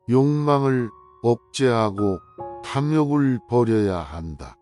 욕망을 억제하고 탐욕을 버려야 한다.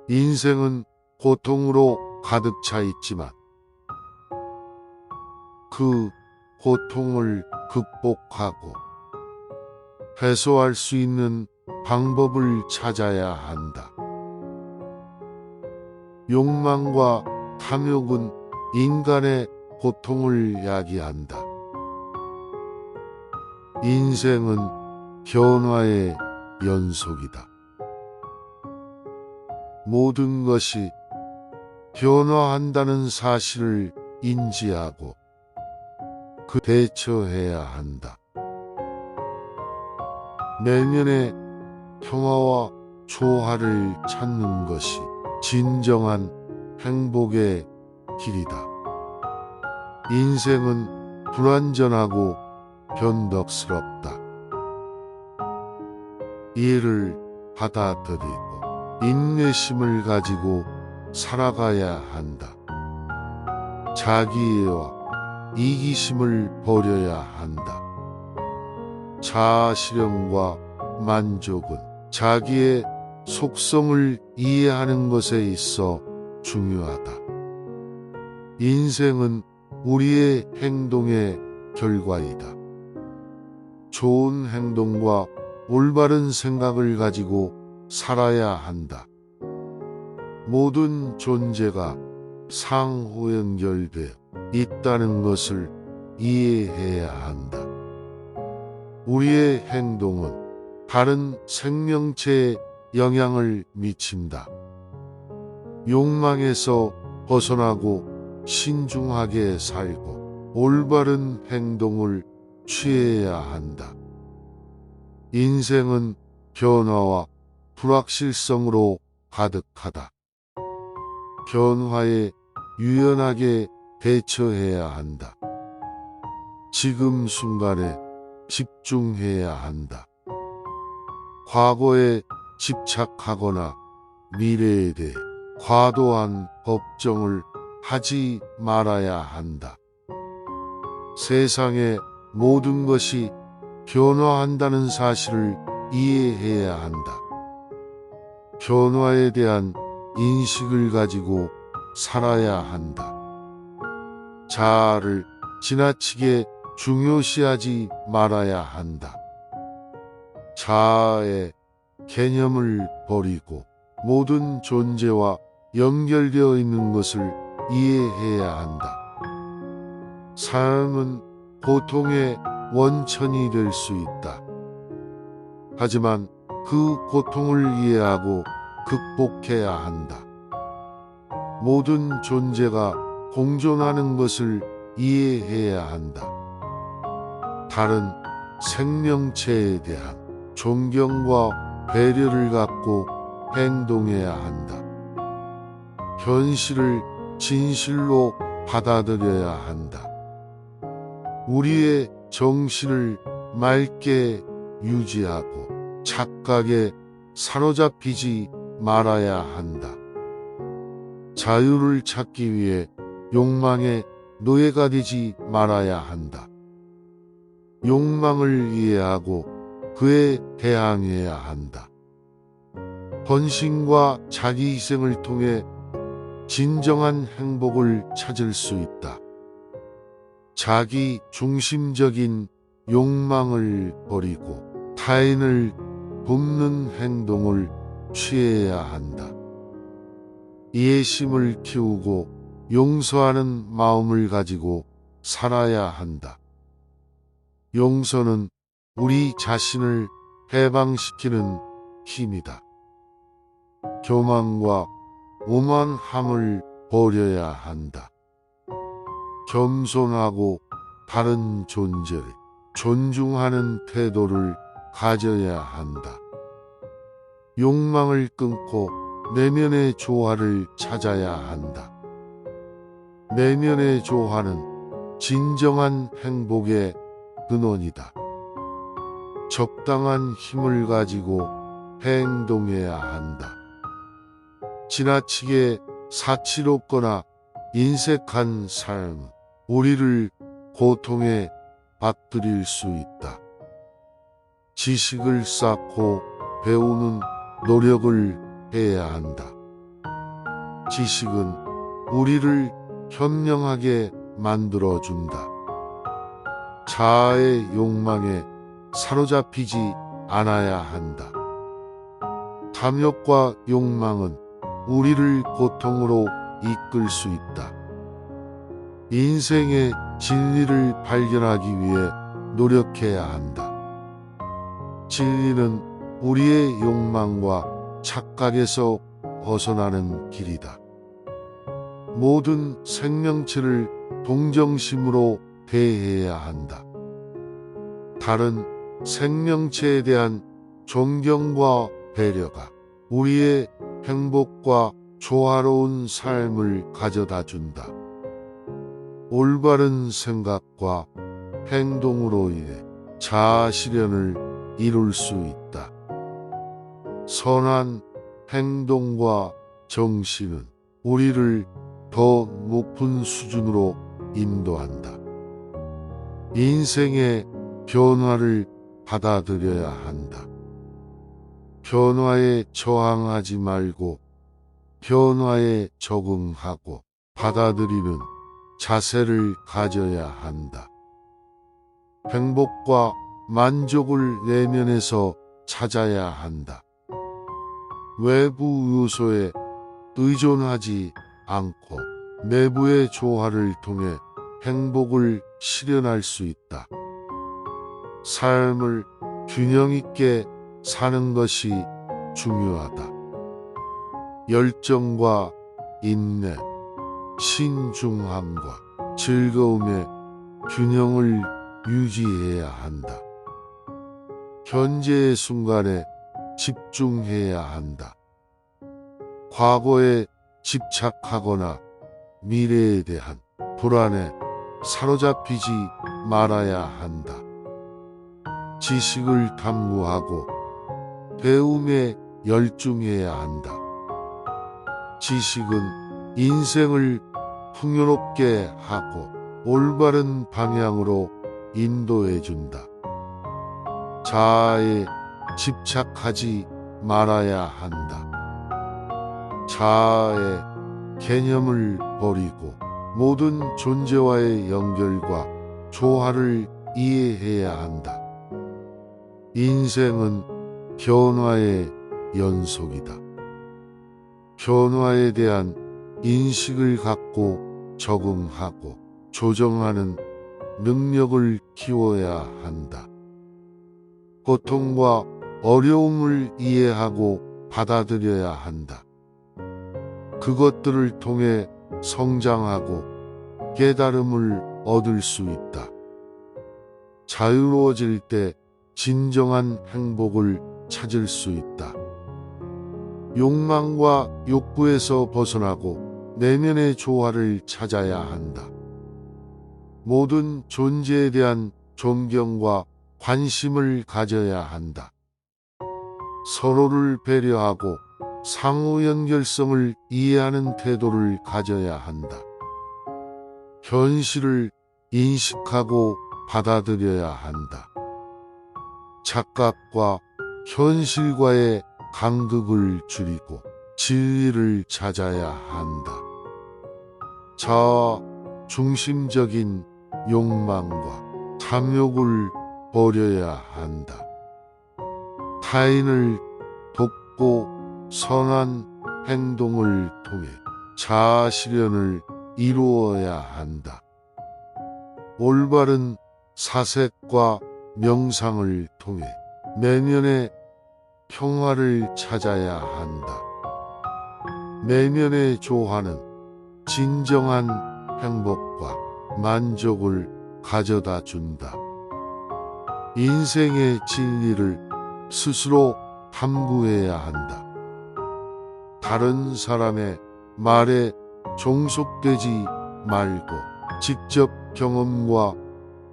인생은 고통으로 가득 차 있지만 그 고통을 극복하고 해소할 수 있는 방법을 찾아야 한다. 욕망과 탐욕은 인간의 고통을 야기한다. 인생은 변화의 연속이다. 모든 것이 변화한다는 사실을 인지하고 그 대처해야 한다. 내면의 평화와 조화를 찾는 것이 진정한 행복의 길이다. 인생은 불완전하고 변덕스럽다. 이를 받아들이고 인내심을 가지고 살아가야 한다. 자기애와 이기심을 버려야 한다. 자아실현과 만족은 자기의 속성을 이해하는 것에 있어 중요하다. 인생은 우리의 행동의 결과이다. 좋은 행동과 올바른 생각을 가지고 살아야 한다. 모든 존재가 상호 연결되어 있다는 것을 이해해야 한다. 우리의 행동은 다른 생명체에 영향을 미친다. 욕망에서 벗어나고 신중하게 살고 올바른 행동을 취해야 한다. 인생은 변화와 불확실성으로 가득하다. 변화에 유연하게 대처해야 한다. 지금 순간에 집중해야 한다. 과거에 집착하거나 미래에 대해 과도한 걱정을 하지 말아야 한다. 세상의 모든 것이 변화한다는 사실을 이해해야 한다. 변화에 대한 인식을 가지고 살아야 한다. 자아를 지나치게 중요시하지 말아야 한다. 자아의 개념을 버리고 모든 존재와 연결되어 있는 것을 이해해야 한다. 삶은 고통의 원천이 될 수 있다. 하지만 그 고통을 이해하고 극복해야 한다. 모든 존재가 공존하는 것을 이해해야 한다. 다른 생명체에 대한 존경과 배려를 갖고 행동해야 한다. 현실을 진실로 받아들여야 한다. 우리의 정신을 맑게 유지하고 착각에 사로잡히지 말아야 한다. 자유를 찾기 위해 욕망의 노예가 되지 말아야 한다. 욕망을 이해하고 그에 대항해야 한다. 헌신과 자기희생을 통해 진정한 행복을 찾을 수 있다. 자기 중심적인 욕망을 버리고 타인을 돕는 행동을 취해야 한다. 이해심을 키우고 용서하는 마음을 가지고 살아야 한다. 용서는 우리 자신을 해방시키는 힘이다. 교만과 오만함을 버려야 한다. 겸손하고 다른 존재를 존중하는 태도를 가져야 한다. 욕망을 끊고 내면의 조화를 찾아야 한다. 내면의 조화는 진정한 행복의 근원이다. 적당한 힘을 가지고 행동해야 한다. 지나치게 사치롭거나 인색한 삶은 우리를 고통에 받들일 수 있다. 지식을 쌓고 배우는 노력을 해야 한다. 지식은 우리를 현명하게 만들어준다. 자아의 욕망에 사로잡히지 않아야 한다. 탐욕과 욕망은 우리를 고통으로 이끌 수 있다. 인생의 진리를 발견하기 위해 노력해야 한다. 진리는 우리의 욕망과 착각에서 벗어나는 길이다. 모든 생명체를 동정심으로 대해야 한다. 다른 생명체에 대한 존경과 배려가 우리의 행복과 조화로운 삶을 가져다 준다. 올바른 생각과 행동으로 인해 자아 실현을 이룰 수 있다. 선한 행동과 정신은 우리를 더 높은 수준으로 인도한다. 인생의 변화를 받아들여야 한다. 변화에 저항하지 말고 변화에 적응하고 받아들이는 자세를 가져야 한다. 행복과 만족을 내면에서 찾아야 한다. 외부 요소에 의존하지 않고 내부의 조화를 통해 행복을 실현할 수 있다. 삶을 균형 있게 사는 것이 중요하다. 열정과 인내, 신중함과 즐거움의 균형을 유지해야 한다. 현재의 순간에 집중해야 한다. 과거에 집착하거나 미래에 대한 불안에 사로잡히지 말아야 한다. 지식을 탐구하고 배움에 열중해야 한다. 지식은 인생을 풍요롭게 하고 올바른 방향으로 인도해준다. 자아에 집착하지 말아야 한다. 자아의 개념을 버리고 모든 존재와의 연결과 조화를 이해해야 한다. 인생은 변화의 연속이다. 변화에 대한 인식을 갖고 적응하고 조정하는 능력을 키워야 한다. 고통과 어려움을 이해하고 받아들여야 한다. 그것들을 통해 성장하고 깨달음을 얻을 수 있다. 자유로워질 때 진정한 행복을 찾을 수 있다. 욕망과 욕구에서 벗어나고 내면의 조화를 찾아야 한다. 모든 존재에 대한 존경과 관심을 가져야 한다. 서로를 배려하고 상호 연결성을 이해하는 태도를 가져야 한다. 현실을 인식하고 받아들여야 한다. 착각과 현실과의 간극을 줄이고 진리를 찾아야 한다. 자아 중심적인 욕망과 탐욕을 버려야 한다. 타인을 돕고 선한 행동을 통해 자아 실현을 이루어야 한다. 올바른 사색과 명상을 통해 내면의 평화를 찾아야 한다. 내면의 조화는 진정한 행복과 만족을 가져다 준다. 인생의 진리를 스스로 탐구해야 한다. 다른 사람의 말에 종속되지 말고 직접 경험과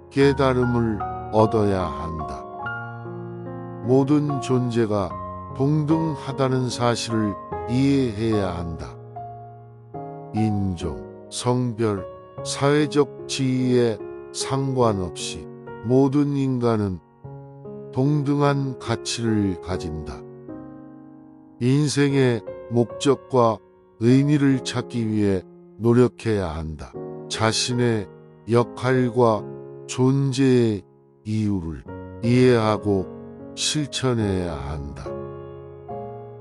깨달음을 얻어야 한다. 모든 존재가 동등하다는 사실을 이해해야 한다. 인종, 성별, 사회적 지위에 상관없이 모든 인간은 동등한 가치를 가진다. 인생의 목적과 의미를 찾기 위해 노력해야 한다. 자신의 역할과 존재의 이유를 이해하고 실천해야 한다.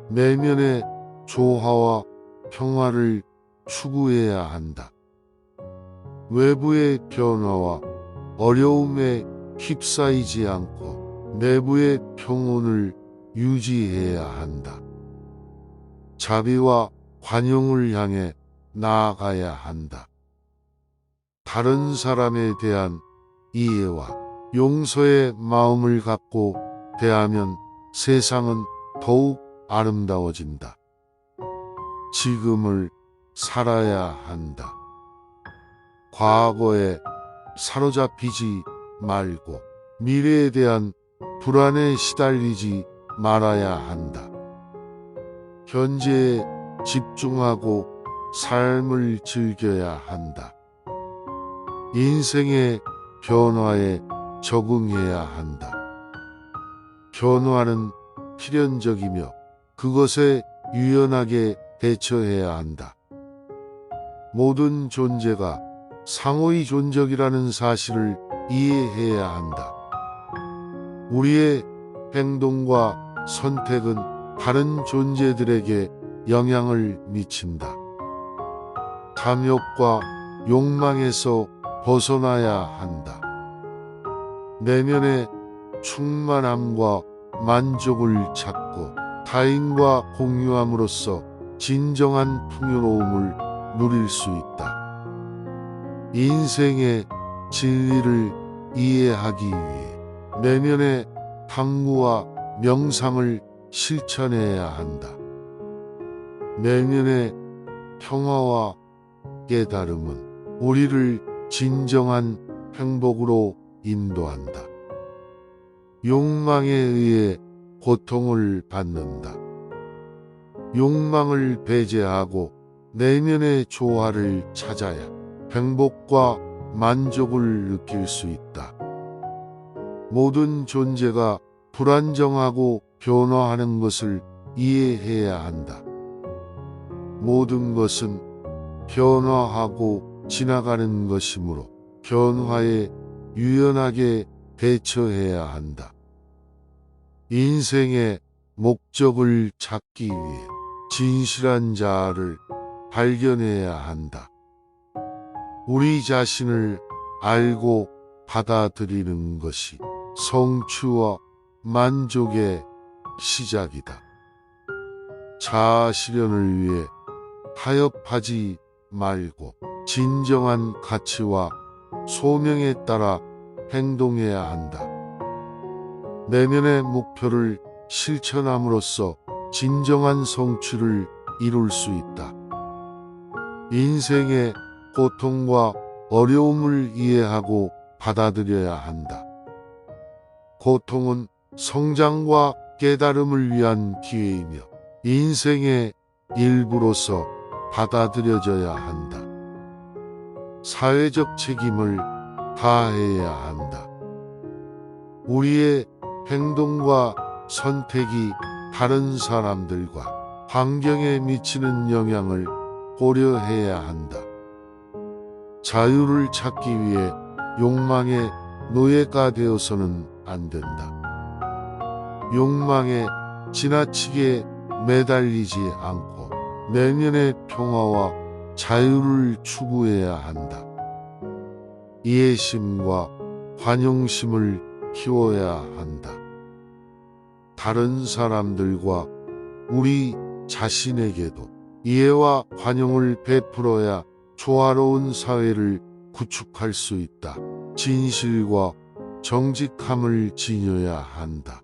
내면의 조화와 평화를 추구해야 한다. 외부의 변화와 어려움에 휩싸이지 않고 내부의 평온을 유지해야 한다. 자비와 관용을 향해 나아가야 한다. 다른 사람에 대한 이해와 용서의 마음을 갖고 대하면 세상은 더욱 아름다워진다. 지금을 살아야 한다. 과거에 사로잡히지 말고 미래에 대한 불안에 시달리지 말아야 한다. 현재에 집중하고 삶을 즐겨야 한다. 인생의 변화에 적응해야 한다. 변화는 필연적이며 그것에 유연하게 대처해야 한다. 모든 존재가 상호의 존적이라는 사실을 이해해야 한다. 우리의 행동과 선택은 다른 존재들에게 영향을 미친다. 탐욕과 욕망에서 벗어나야 한다. 내면의 충만함과 만족을 찾고 타인과 공유함으로써 진정한 풍요로움을 누릴 수 있다. 인생의 진리를 이해하기 위해 내면의 탐구와 명상을 실천해야 한다. 내면의 평화와 깨달음은 우리를 진정한 행복으로 인도한다. 욕망에 의해 고통을 받는다. 욕망을 배제하고 내면의 조화를 찾아야 행복과 만족을 느낄 수 있다. 모든 존재가 불안정하고 변화하는 것을 이해해야 한다. 모든 것은 변화하고 지나가는 것이므로 변화에 유연하게 대처해야 한다. 인생의 목적을 찾기 위해 진실한 자아를 발견해야 한다. 우리 자신을 알고 받아들이는 것이 성취와 만족의 시작이다. 자아 실현을 위해 타협하지 말고 진정한 가치와 소명에 따라 행동해야 한다. 내면의 목표를 실천함으로써 진정한 성취를 이룰 수 있다. 인생의 고통과 어려움을 이해하고 받아들여야 한다. 고통은 성장과 깨달음을 위한 기회이며 인생의 일부로서 받아들여져야 한다. 사회적 책임을 다해야 한다. 우리의 행동과 선택이 다른 사람들과 환경에 미치는 영향을 고려해야 한다. 자유를 찾기 위해 욕망의 노예가 되어서는 안 된다. 욕망에 지나치게 매달리지 않고 내면의 평화와 자유를 추구해야 한다. 이해심과 관용심을 키워야 한다. 다른 사람들과 우리 자신에게도 이해와 관용을 베풀어야 조화로운 사회를 구축할 수 있다. 진실과 정직함을 지녀야 한다.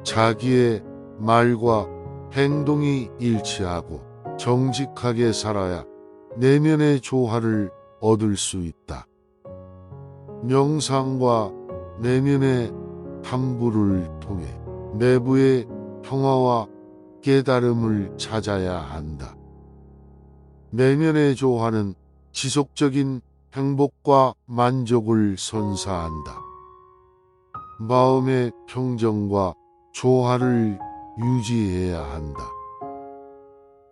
자기의 말과 행동이 일치하고 정직하게 살아야 내면의 조화를 얻을 수 있다. 명상과 내면의 탐구를 통해 내부의 평화와 깨달음을 찾아야 한다. 내면의 조화는 지속적인 행복과 만족을 선사한다. 마음의 평정과 조화를 유지해야 한다.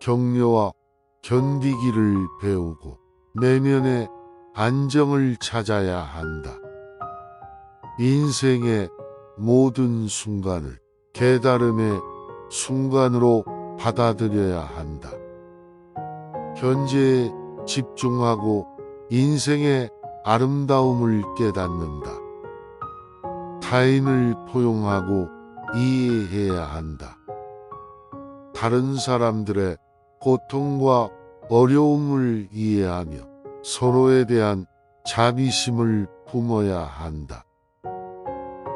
격려와 견디기를 배우고 내면의 안정을 찾아야 한다. 인생의 모든 순간을 깨달음의 순간으로 받아들여야 한다. 현재에 집중하고 인생의 아름다움을 깨닫는다. 타인을 포용하고 이해해야 한다. 다른 사람들의 고통과 어려움을 이해하며 서로에 대한 자비심을 품어야 한다.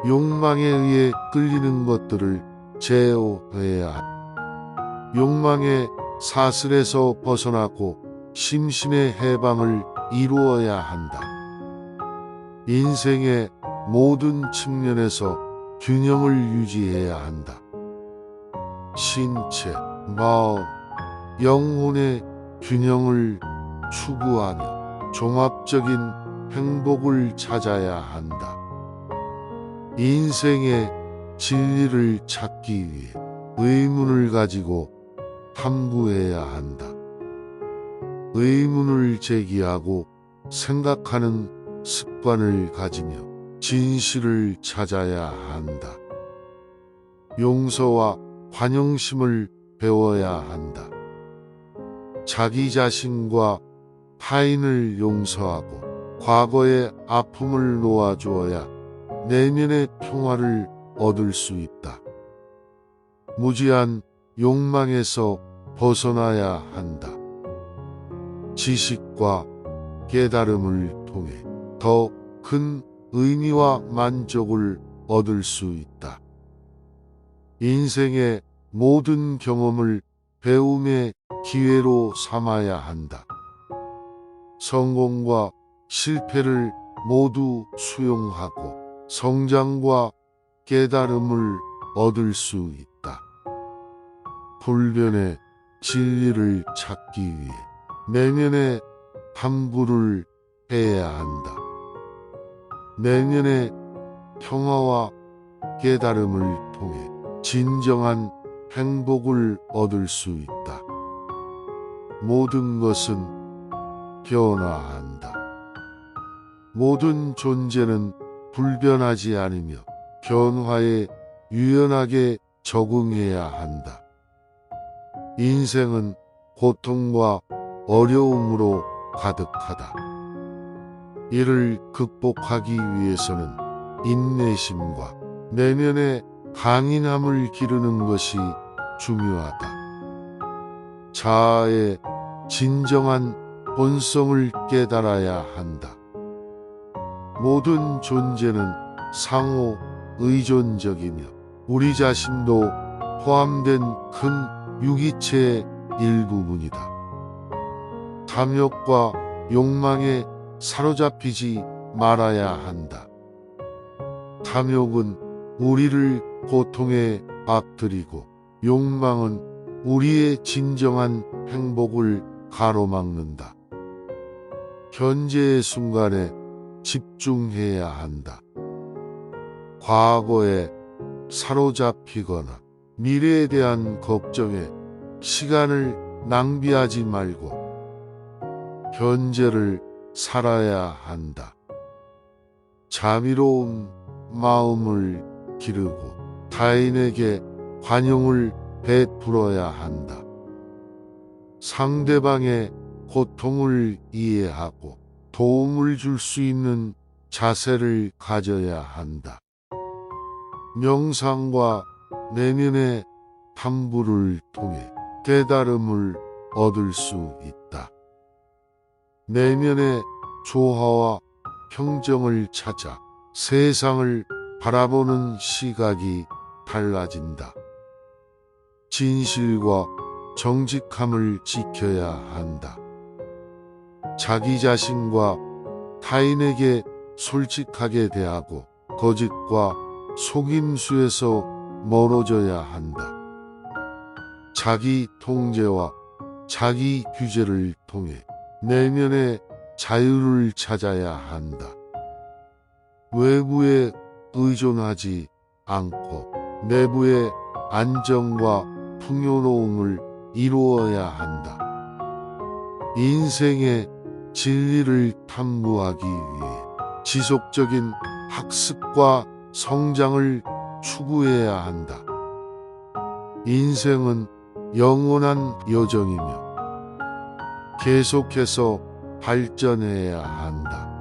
욕망에 의해 끌리는 것들을 제어해야 한다. 욕망의 사슬에서 벗어나고 심신의 해방을 이루어야 한다. 인생의 모든 측면에서 균형을 유지해야 한다. 신체, 마음, 영혼의 균형을 추구하며 종합적인 행복을 찾아야 한다. 인생의 진리를 찾기 위해 의문을 가지고 탐구해야 한다. 의문을 제기하고 생각하는 습관을 가지며 진실을 찾아야 한다. 용서와 관용심을 배워야 한다. 자기 자신과 타인을 용서하고 과거의 아픔을 놓아주어야 내면의 평화를 얻을 수 있다. 무지한 욕망에서 벗어나야 한다. 지식과 깨달음을 통해 더 큰 의미와 만족을 얻을 수 있다. 인생의 모든 경험을 배움의 기회로 삼아야 한다. 성공과 실패를 모두 수용하고 성장과 깨달음을 얻을 수 있다. 불변의 진리를 찾기 위해 내면의 탐구를 해야 한다. 내면의 평화와 깨달음을 통해 진정한 행복을 얻을 수 있다. 모든 것은 변화한다. 모든 존재는 불변하지 않으며 변화에 유연하게 적응해야 한다. 인생은 고통과 어려움으로 가득하다. 이를 극복하기 위해서는 인내심과 내면의 강인함을 기르는 것이 중요하다. 자아의 진정한 본성을 깨달아야 한다. 모든 존재는 상호 의존적이며 우리 자신도 포함된 큰 유기체의 일부분이다. 탐욕과 욕망에 사로잡히지 말아야 한다. 탐욕은 우리를 고통에 빠뜨리고 욕망은 우리의 진정한 행복을 가로막는다. 현재의 순간에 집중해야 한다. 과거에 사로잡히거나 미래에 대한 걱정에 시간을 낭비하지 말고 현재를 살아야 한다. 자비로운 마음을 기르고 타인에게 관용을 베풀어야 한다. 상대방의 고통을 이해하고 도움을 줄 수 있는 자세를 가져야 한다. 명상과 내면의 탐구를 통해 깨달음을 얻을 수 있다. 내면의 조화와 평정을 찾아 세상을 바라보는 시각이 달라진다. 진실과 정직함을 지켜야 한다. 자기 자신과 타인에게 솔직하게 대하고 거짓과 속임수에서 멀어져야 한다. 자기 통제와 자기 규제를 통해 내면의 자유를 찾아야 한다. 외부에 의존하지 않고 내부의 안정과 풍요로움을 이루어야 한다. 인생의 진리를 탐구하기 위해 지속적인 학습과 성장을 추구해야 한다. 인생은 영원한 여정이며 계속해서 발전해야 한다.